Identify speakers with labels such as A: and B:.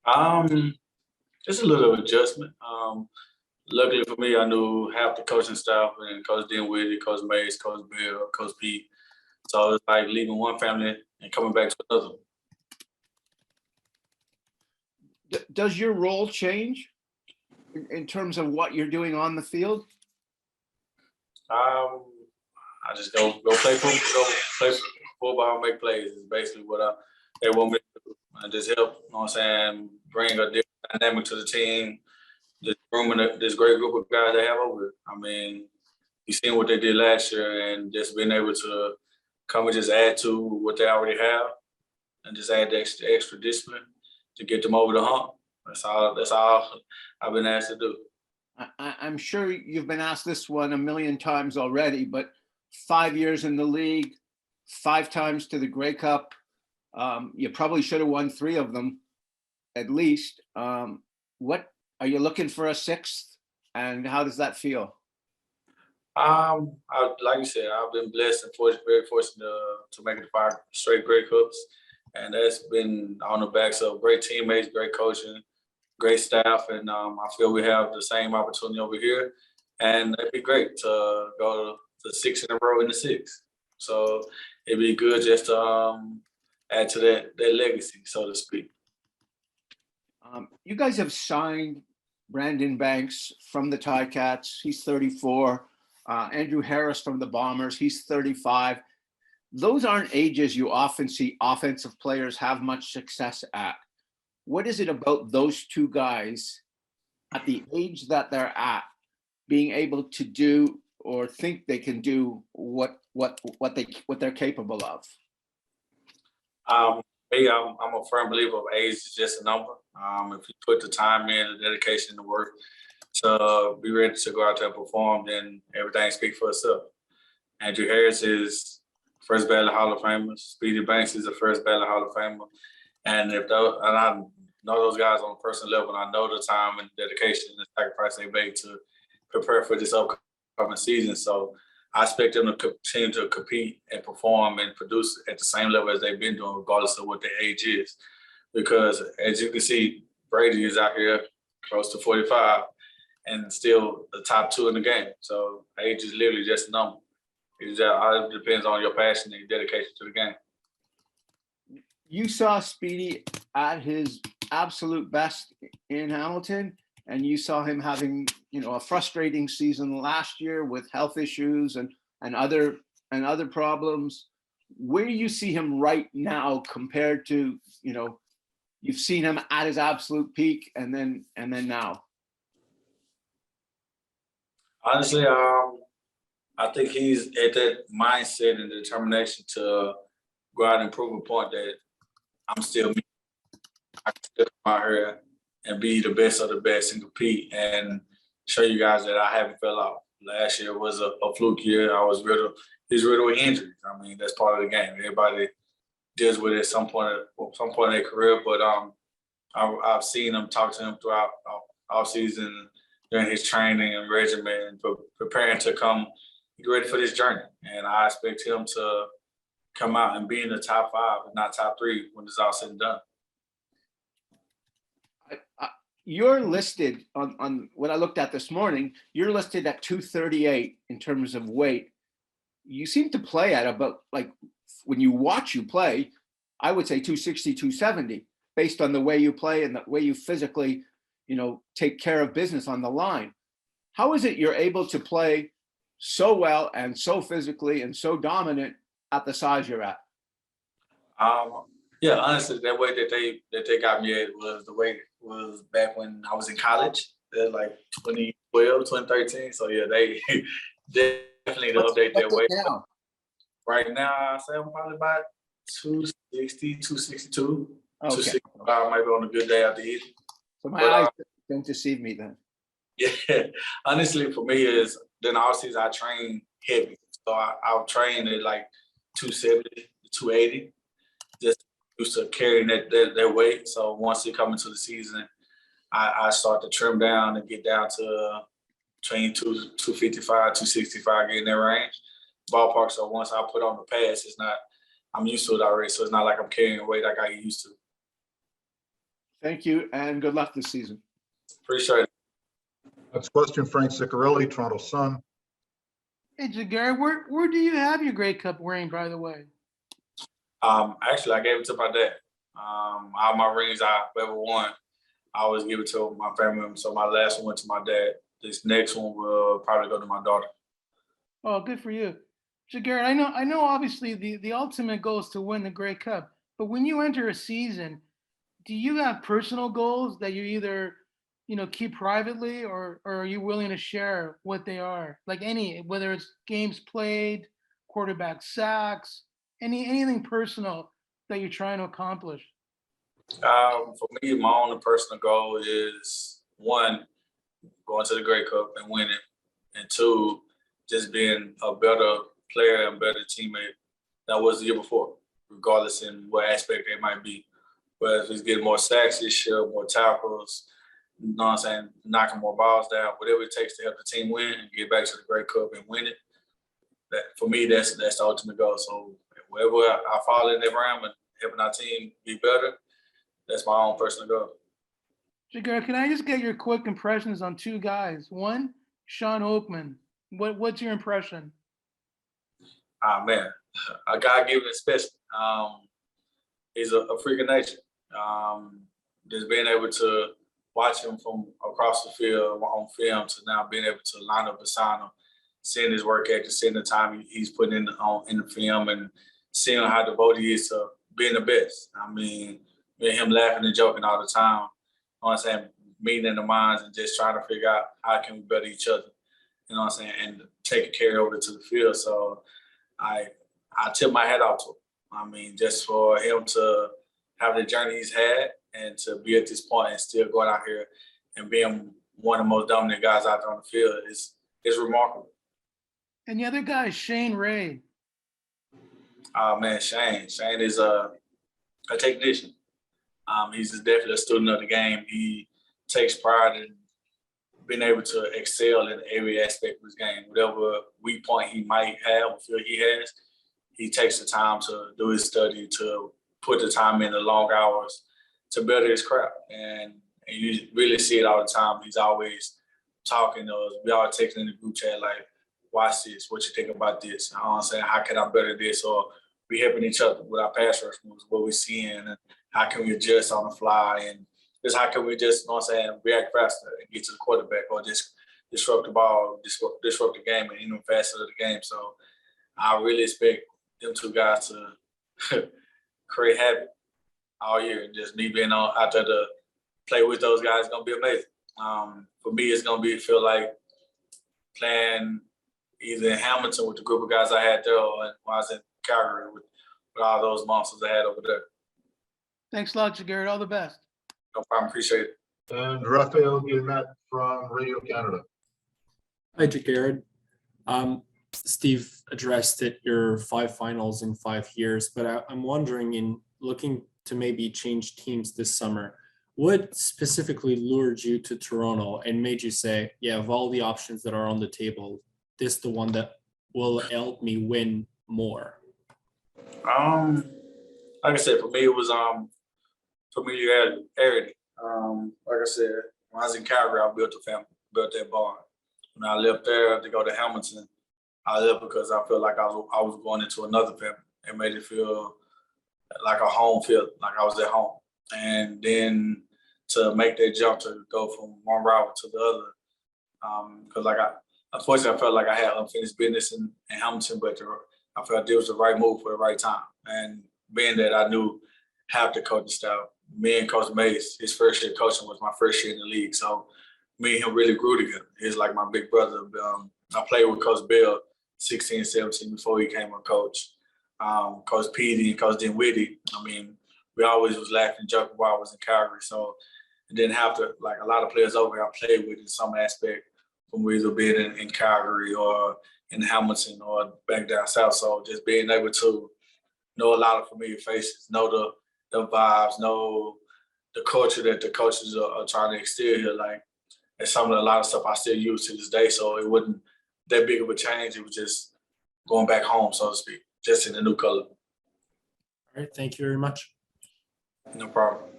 A: Um, just a little adjustment. Luckily for me, I knew half the coaching staff and Coach Dinwiddie, Coach Mays, Coach Bill, Coach Pete. So it's like leaving one family and coming back to another.
B: Does your role change in terms of what you're doing on the field?
A: Um, I just go play football, make plays. Is basically what they want me to do. And just help. You know what I'm saying? Bring a different dynamic to the team. Just grooming this great group of guys they have over here. I mean, you seen what they did last year, and just being able to come and just add to what they already have, and just add the extra discipline to get them over the hump. That's all. That's all I've been asked to do.
B: I'm sure you've been asked this one a million times already, but 5 years in the league, 5 times to the Grey Cup. You probably should have won 3 of them, at least. What are you looking for, a 6th? And how does that feel?
A: Like you said, I've been blessed and very fortunate to make it 5 straight Grey Cups, and that's been on the backs of great teammates, great coaching, great staff, and I feel we have the same opportunity over here, and it'd be great to go to 6 in a row in the 6. So it'd be good just to add to that legacy, so to speak.
B: You guys have signed Brandon Banks from the Ticats. He's 34. Andrew Harris from the Bombers. He's 35. Those aren't ages you often see offensive players have much success at. What is it about those 2 guys at the age that they're at being able to do or think they can do what they're capable of?
A: I'm a firm believer of age is just a number. If you put the time in, the dedication, the work to be ready to go out there and perform, then everything speaks for itself. Andrew Harris is first ballot Hall of Famer. Speedy Banks is the first ballot Hall of Famer. And I know those guys on a personal level, and I know the time and dedication and the sacrifice they made to prepare for this upcoming season. So I expect them to continue to compete and perform and produce at the same level as they've been doing, regardless of what their age is. Because as you can see, Brady is out here close to 45 and still the top 2 in the game. So age is literally just a number. It all depends on your passion and your dedication to the game.
B: You saw Speedy at his absolute best in Hamilton, and you saw him having, a frustrating season last year with health issues and other problems. Where do you see him right now compared to, you've seen him at his absolute peak and then now?
A: Honestly, I think he's at that mindset and determination to go out and prove a point that I'm still me. I can still come out here and be the best of the best and compete and show you guys that I haven't fell off. Last year was a fluke year. He's riddled with injuries. I mean, that's part of the game. Everybody deals with it at some point in their career. But I've seen him, talk to him throughout off season during his training and regimen and preparing to come get ready for this journey. And I expect him to come out and be in the top 5, if not top 3, when it's all said and done.
B: You're listed on what I looked at this morning. You're listed at 238 in terms of weight. You seem to play at about, like, when you watch you play, I would say 260, 270, based on the way you play and the way you physically, take care of business on the line. How is it you're able to play so well and so physically and so dominant at the size you're at?
A: Yeah, honestly, that way that they got me at was the way it was back when I was in college, like 2012, 2013. So yeah, they definitely to update their weight. Right now, I say I'm probably about 260, 262, okay. 265 maybe on a good day after eating.
B: So my eyes don't deceive me then.
A: Yeah, honestly, for me is then all season I train heavy, so I'll train at like 270, 280, just used to carrying that weight. So once you come into the season, I start to trim down and get down to between 255, 265, get in that range, ballpark. So once I put on the pads, I'm used to it already. So it's not like I'm carrying weight like I used to.
B: Thank you, and good luck this season.
A: Appreciate it.
C: Next question, Frank Ciccarelli, Toronto Sun.
D: Hey, Jaguar, where do you have your Grey Cup ring, by the way?
A: Actually, I gave it to my dad. All my rings I've ever won, I always give it to my family member. So my last one went to my dad. This next one will probably go to my daughter.
D: Oh, good for you. Jaguar, I know obviously the ultimate goal is to win the Grey Cup, but when you enter a season, do you have personal goals that you either, keep privately or are you willing to share what they are? Like whether it's games played, quarterback sacks, anything personal that you're trying to accomplish?
A: For me, my own personal goal is one, going to the Grey Cup and winning, and two, just being a better player and better teammate than I was the year before, regardless in what aspect they might be. But if it's getting more sacks this year, more tackles, you know what I'm saying, knocking more balls down, whatever it takes to help the team win and get back to the Grey Cup and win it, that for me, that's the ultimate goal. So wherever I fall in that realm and helping our team be better, that's my own personal goal.
D: Jaguar, can I just get your quick impressions on two guys? One, Sean Oakman. What's your impression?
A: Man, a guy given special. He's a freak of nature. Just being able to watch him from across the field on film to now being able to line up beside him, seeing his work ethic, seeing the time he's putting in the film, and seeing how devoted he is to being the best. I mean, me and him laughing and joking all the time. You know what I'm saying? Meeting in the minds and just trying to figure out how can we better each other. You know what I'm saying? And take it carry over to the field. So I tip my hat off to him. I mean, just for him to have the journey he's had and to be at this point and still going out here and being one of the most dominant guys out there on the field is remarkable.
D: And the other guy is Shane Ray.
A: Oh man, Shane is a technician. He's definitely a student of the game. He takes pride in being able to excel in every aspect of his game. Whatever weak point he might have or feel he has, he takes the time to do his study, to put the time in the long hours to better his craft. And you really see it all the time. He's always talking to us. We all texting in the group chat like, watch this, what you think about this? You know what I'm saying? How can I better this? Or we helping each other with our pass rush moves, what we're seeing, and how can we adjust on the fly, and just how can we just, you know what I'm saying, react faster and get to the quarterback, or just disrupt the ball, disrupt the game, and even faster to the game. So I really expect them two guys to create havoc all year, and just me being out there to play with those guys is gonna be amazing. For me, it's gonna feel like playing either in Hamilton with the group of guys I had there, or when I was in Calgary with all those monsters I had over there.
D: Thanks a lot, Jaguar. All the best.
A: No problem. Appreciate it.
C: And Raphael Guillemette from Radio Canada.
E: Hi, Jared. Steve addressed it, your 5 finals in 5 years, but I'm wondering, in looking to maybe change teams this summer, what specifically lured you to Toronto and made you say, yeah, of all the options that are on the table, this is the one that will help me win more?
A: Like I said, for me, it was familiarity. Like I said, when I was in Calgary, I built a family, built that bond. When I left there to go to Hamilton, I left because I felt like I was going into another family. It made it feel like a home feel, like I was at home. And then to make that jump to go from one rival to the other, because unfortunately, I felt like I had unfinished business in Hamilton, but I felt it was the right move for the right time. And being that I knew half the coaching staff, me and Coach Mace, his first year coaching was my first year in the league. So me and him really grew together. He's like my big brother. I played with Coach Bill 16, 17 before he became a coach. Coach Petey and Coach Dinwiddie. I mean, we always was laughing and joking while I was in Calgary. So it didn't have to, like a lot of players over here I played with in some aspect from either being in Calgary or in Hamilton or back down south. So just being able to know a lot of familiar faces, know the vibes, know the culture that the coaches are trying to instill here. Like, it's a lot of stuff I still use to this day. So it wasn't that big of a change. It was just going back home, so to speak, just in a new color.
E: All right, thank you very much.
A: No problem.